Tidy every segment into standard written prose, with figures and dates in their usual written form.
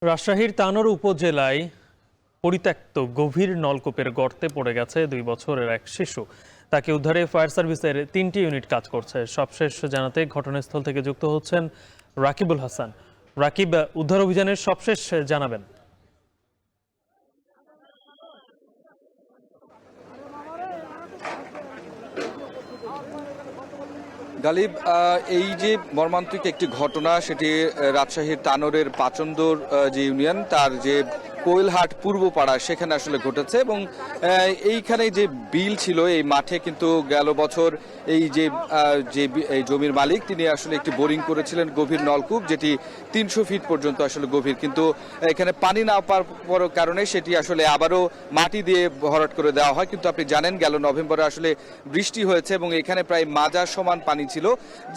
রাজশাহীর তানোর উপজেলায় পরিত্যক্ত গভীর নলকূপের গর্তে পড়ে গেছে ২ বছরের এক শিশু। তাকে উদ্ধারে ফায়ার সার্ভিসের ৩টি ইউনিট কাজ করছে। সবশেষ জানাতে ঘটনাস্থল থেকে যুক্ত হচ্ছেন রাকিবুল হাসান। রাকিব, উদ্ধার অভিযানের সবশেষ জানাবেন। গালিব, এই যে মর্মান্তিক একটি ঘটনা, সেটি রাজশাহীর তানোরের পাচন্দর যে ইউনিয়ন, তার যে কোয়েলহাট পূর্বপাড়া, সেখানে আসলে ঘটেছে। এবং এইখানে যে বিল ছিল এই মাঠে, কিন্তু গেল বছর এই যে এই জমির মালিক, তিনি আসলে একটি বোরিং করেছিলেন, গভীর নলকূপ, যেটি ৩০০ ফিট পর্যন্ত আসলে গভীর। কিন্তু এখানে পানি না পাওয়ার কারণে সেটি আসলে আবারও মাটি দিয়ে ভরাট করে দেওয়া হয়। কিন্তু আপনি জানেন, গেল নভেম্বরে আসলে বৃষ্টি হয়েছে এবং এখানে প্রায় মাজার সমান পানি ছিল,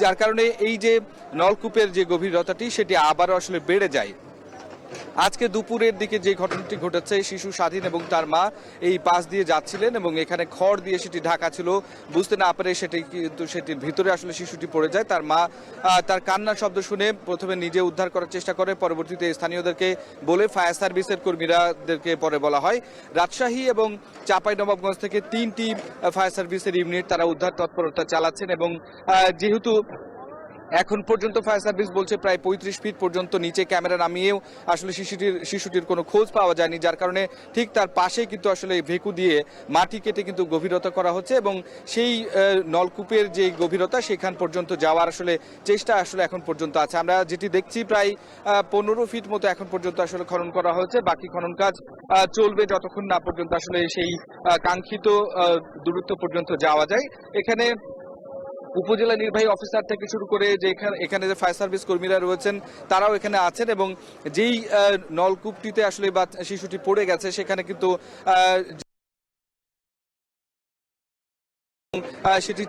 যার কারণে এই যে নলকূপের যে গভীরতাটি, সেটি আবারও আসলে বেড়ে যায়। আজকে দুপুরের দিকে যে ঘটনাটি ঘটেছে, শিশু স্বাধীন এবং তার মা এই পাশ দিয়ে যাচ্ছিলেন এবং এখানে খড় দিয়ে সেটি ঢাকা ছিল, বুঝতে না পারে সেটির ভিতরে আসলে শিশুটি পড়ে যায়। তার মা তার কান্নার শব্দ শুনে প্রথমে নিজে উদ্ধার করার চেষ্টা করে, পরবর্তীতে স্থানীয়দেরকে বলে ফায়ার সার্ভিসের কর্মীরাদেরকে পরে বলা হয়। রাজশাহী এবং চাঁপাইনবাবগঞ্জ থেকে 3টি ফায়ার সার্ভিসের ইউনিট তারা উদ্ধার তৎপরতা চালাচ্ছেন। এবং যেহেতু এখন পর্যন্ত ফায়ার সার্ভিস বলছে প্রায় ৩৫ ফিট পর্যন্ত নিচে ক্যামেরা নামিয়েও আসলে শিশুটির কোনো খোঁজ পাওয়া যায়নি, যার কারণে ঠিক তার পাশেই কিন্তু আসলে ভেকু দিয়ে মাটি কেটে কিন্তু গভীরতা করা হচ্ছে এবং সেই নলকূপের যে গভীরতা, সেখান পর্যন্ত যাওয়ার আসলে চেষ্টা আসলে এখন পর্যন্ত আছে। আমরা যেটি দেখছি, প্রায় ১৫ ফিট মতো এখন পর্যন্ত আসলে খনন করা হয়েছে। বাকি খনন কাজ চলবে যতক্ষণ না পর্যন্ত আসলে সেই কাঙ্ক্ষিত দূরত্ব পর্যন্ত যাওয়া যায়। এখানে উপজেলা নির্বাহী অফিসার থেকে শুরু করে যে এখানে যে ফায়ার সার্ভিস কর্মীরা রয়েছেন, তারাও এখানে আছেন। এবং যেই নলকূপটিতে আসলে শিশুটি পড়ে গেছে, সেখানে কিন্তু সেটি